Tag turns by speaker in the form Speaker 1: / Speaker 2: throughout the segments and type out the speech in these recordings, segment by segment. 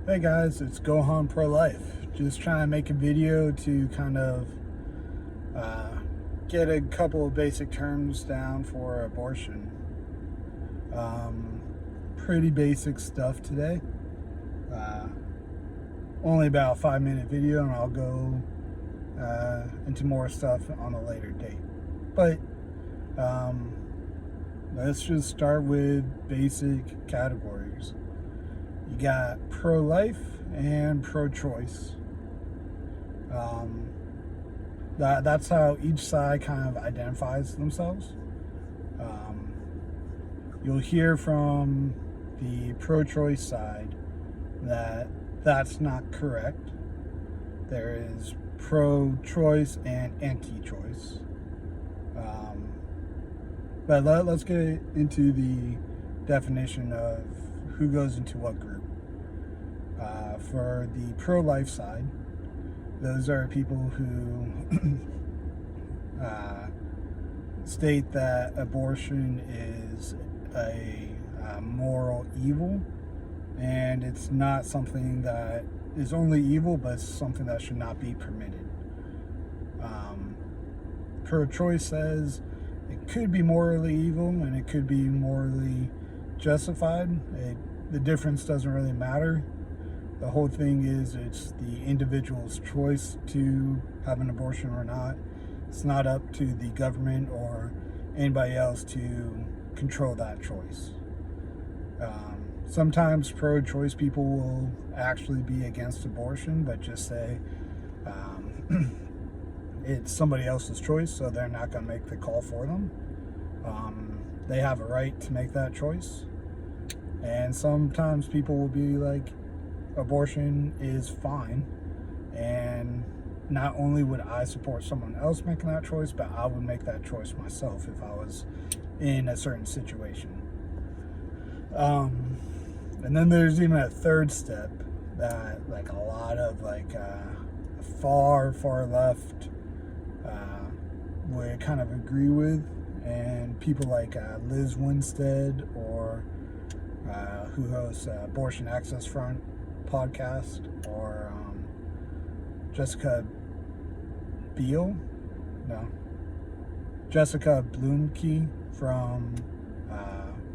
Speaker 1: Hey guys, it's Gohan Prolife. Just trying to make a video to kind of uh, get a couple of basic terms down for abortion. Um, Pretty basic stuff today. Uh, Only about a 5-minute video, and I'll go into more stuff on a later date. But um, let's just start with basic categories. You got pro-life and pro-choice. That's how each side kind of identifies themselves. Um, you'll hear from the pro-choice side that that's not correct. There is pro-choice and anti-choice. But let's get into the definition of who goes into what group. For the pro-life side, those are people who state that abortion is a moral evil, and it's not something that is only evil, but it's something that should not be permitted. Pro-choice says it could be morally evil and it could be morally justified. The difference doesn't really matter. The whole thing is it's the individual's choice to have an abortion or not. It's not up to the government or anybody else to control that choice. Sometimes pro-choice people will actually be against abortion, but just say it's somebody else's choice, so they're not going to make the call for them. They have a right to make that choice. And sometimes people will be like, abortion is fine, and not only would I support someone else making that choice, but I would make that choice myself if I was in a certain situation. And then there's even a third step that like a lot of far left would kind of agree with, and people like Liz Winstead, or who hosts Abortion Access Front podcast, or Jessica Bloomkey from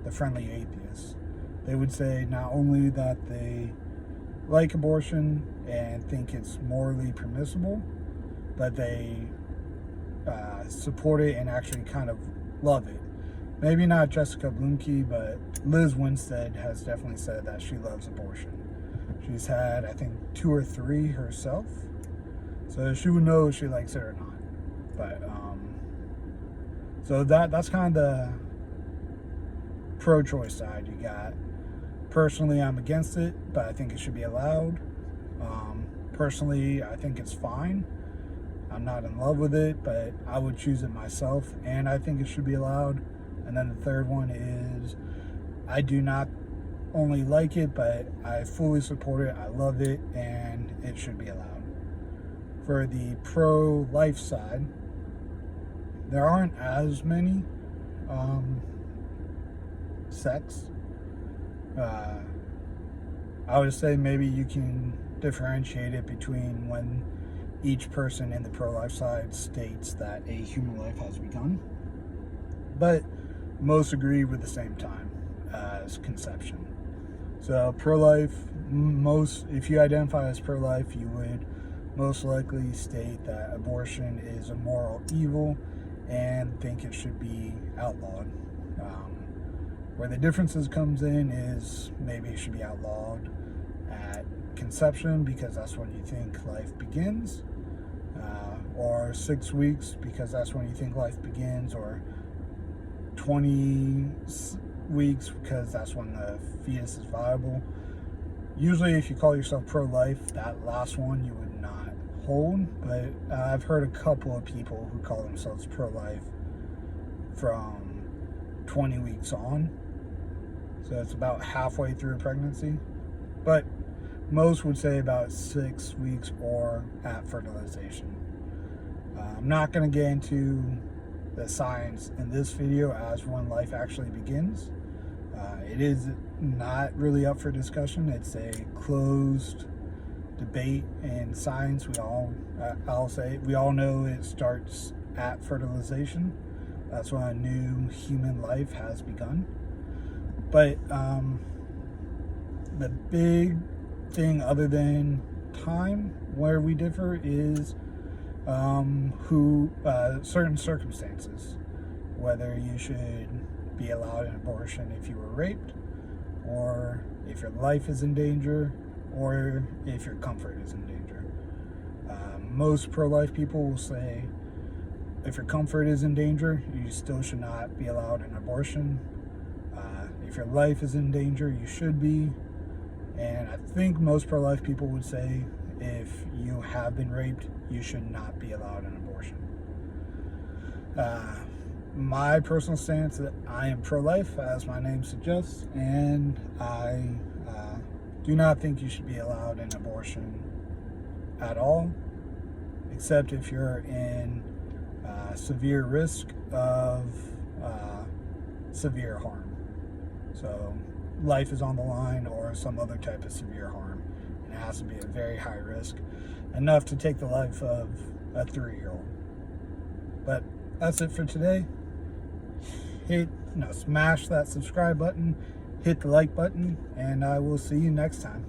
Speaker 1: The Friendly Atheist. They would say not only that they like abortion and think it's morally permissible, but they support it and actually kind of love it. Maybe not Jessica Bloomkey, but Liz Winstead has definitely said that she loves abortion. She's had, I think, 2 or 3 herself, so she would know if she likes it or not. But so that's kind of the pro-choice side. You got, personally, I'm against it, but I think it should be allowed. Personally, I think it's fine. I'm not in love with it, but I would choose it myself, and I think it should be allowed. And then the third one is, I do not only like it, but I fully support it. I love it, and it should be allowed. For the pro-life side, there aren't as many sects. I would say maybe you can differentiate it between when each person in the pro-life side states that a human life has begun, but most agree with the same time as conception. So pro-life, if you identify as pro-life, you would most likely state that abortion is a moral evil and think it should be outlawed. Where the differences comes in is maybe it should be outlawed at conception because that's when you think life begins, or 6 weeks because that's when you think life begins, or 20 weeks because that's when the fetus is viable. Usually if you call yourself pro-life, that last one you would not hold, but I've heard a couple of people who call themselves pro-life from 20 weeks on, so it's about halfway through a pregnancy, but most would say about 6 weeks or at fertilization. I'm not going to get into the science in this video as when life actually begins. It is not really up for discussion. It's a closed debate in science. I'll say, we all know it starts at fertilization. That's when a new human life has begun. But the big thing, other than time, where we differ is certain circumstances, whether you should be allowed an abortion if you were raped, or if your life is in danger, or if your comfort is in danger. Most pro-life people will say if your comfort is in danger, you still should not be allowed an abortion. If your life is in danger, you should be. And I think most pro-life people would say if you have been raped, you should not be allowed an abortion. My personal stance is that I am pro-life, as my name suggests, and I do not think you should be allowed an abortion at all, except if you're in severe risk of severe harm. So life is on the line, or some other type of severe harm, and it has to be a very high risk, enough to take the life of a 3-year-old. But that's it for today. Smash that subscribe button, hit the like button, and I will see you next time.